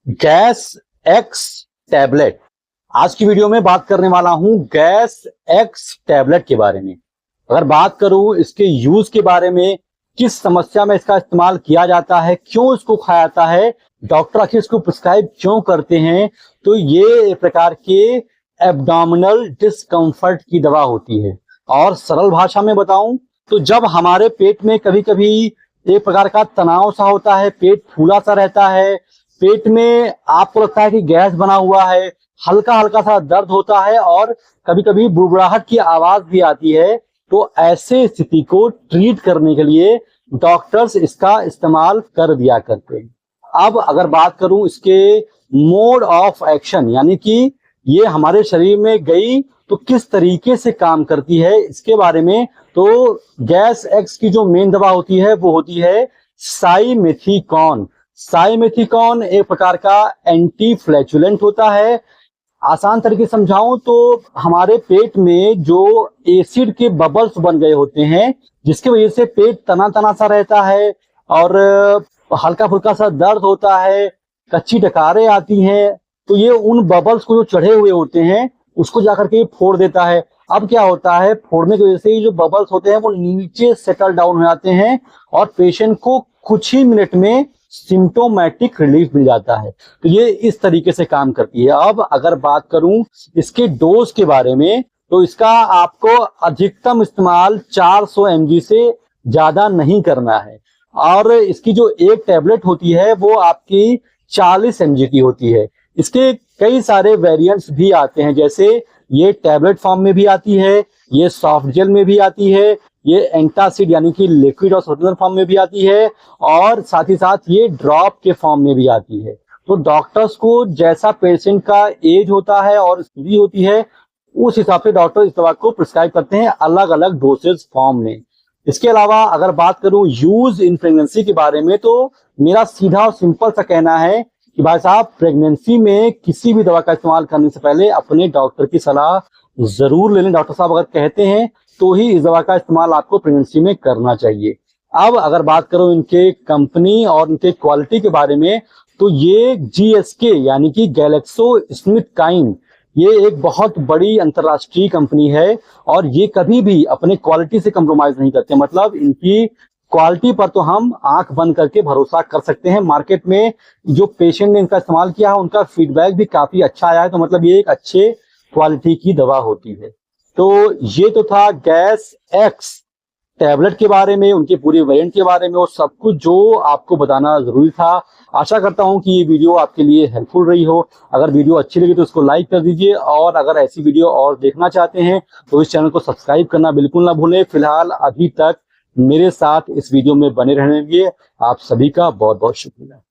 Gas x tablet. आज की video में बात करने वाला हूं गैस एक्स टैबलेट के बारे में। अगर बात करूं इसके यूज के बारे में, किस समस्या में इसका इस्तेमाल किया जाता है, क्यों इसको खाया जाता है, डॉक्टर आखिर इसको प्रिस्क्राइब क्यों करते हैं, तो ये एक प्रकार के एब्डोमिनल डिस्कम्फर्ट की दवा होती है। और सरल भाषा में बताऊं तो जब हमारे पेट में कभी कभी एक प्रकार का तनाव सा होता है, पेट फूला सा रहता है, पेट में आपको लगता है कि गैस बना हुआ है, हल्का हल्का सा दर्द होता है और कभी कभी बुड़बुड़ाहट की आवाज भी आती है, तो ऐसे स्थिति को ट्रीट करने के लिए डॉक्टर्स इसका इस्तेमाल कर दिया करते हैं। अब अगर बात करूं इसके मोड ऑफ एक्शन, यानी कि ये हमारे शरीर में गई तो किस तरीके से काम करती है, इसके बारे में, तो गैस एक्स की जो मेन दवा होती है वो होती है साइमेथिकॉन। साइमेथिकॉन एक प्रकार का एंटी फ्लैचुलेंट होता है। आसान तरीके से समझाऊं तो हमारे पेट में जो एसिड के बबल्स बन गए होते हैं, जिसकी वजह से पेट तना तना सा रहता है और हल्का फुल्का सा दर्द होता है, कच्ची डकारें आती हैं, तो ये उन बबल्स को जो चढ़े हुए होते हैं उसको जाकर के फोड़ देता है। अब क्या होता है, फोड़ने की वजह से जो बबल्स होते हैं वो नीचे सेटल डाउन हो जाते हैं और पेशेंट को कुछ ही मिनट में सिम्टोमेटिक रिलीफ मिल जाता है। तो ये इस तरीके से काम करती है। अब अगर बात करूं इसके डोज के बारे में, तो इसका आपको अधिकतम इस्तेमाल 400 mg से ज्यादा नहीं करना है और इसकी जो एक टैबलेट होती है वो आपकी 40 mg की होती है। इसके कई सारे वेरिएंट्स भी आते हैं, जैसे ये टैबलेट फॉर्म में भी आती है, ये सॉफ्ट जेल में भी आती है, ये एंटासिड यानी कि लिक्विड और सोल्यूशन फॉर्म में भी आती है और साथ ही साथ ये ड्रॉप के फॉर्म में भी आती है। तो डॉक्टर्स को जैसा पेशेंट का एज होता है और स्थिति होती है उस हिसाब से डॉक्टर इस दवा को प्रिस्क्राइब करते हैं अलग अलग डोसेज फॉर्म में। इसके अलावा अगर बात करूं यूज इन प्रेगनेंसी के बारे में, तो मेरा सीधा और सिंपल सा कहना है कि भाई साहब, प्रेगनेंसी में किसी भी दवा का इस्तेमाल करने से पहले अपने डॉक्टर की सलाह जरूर ले लें। डॉक्टर साहब अगर कहते हैं तो ही इस दवा का इस्तेमाल आपको प्रेगनेंसी में करना चाहिए। अब अगर बात करो इनके कंपनी और इनके क्वालिटी के बारे में, तो ये GSK यानी कि GlaxoSmithKline, ये एक बहुत बड़ी अंतरराष्ट्रीय कंपनी है और ये कभी भी अपने क्वालिटी से कंप्रोमाइज नहीं करते। मतलब इनकी क्वालिटी पर तो हम आंख बंद करके भरोसा कर सकते हैं। मार्केट में जो पेशेंट ने इनका इस्तेमाल किया है उनका फीडबैक भी काफी अच्छा आया है, तो मतलब ये एक अच्छे क्वालिटी की दवा होती है। तो ये तो था गैस एक्स टैबलेट के बारे में, उनके पूरे वेरिएंट के बारे में और सब कुछ जो आपको बताना जरूरी था। आशा करता हूं कि ये वीडियो आपके लिए हेल्पफुल रही हो। अगर वीडियो अच्छी लगी तो इसको लाइक कर दीजिए और अगर ऐसी वीडियो और देखना चाहते हैं तो इस चैनल को सब्सक्राइब करना बिल्कुल ना भूलें। फिलहाल अभी तक मेरे साथ इस वीडियो में बने रहने के लिए आप सभी का बहुत बहुत शुक्रिया।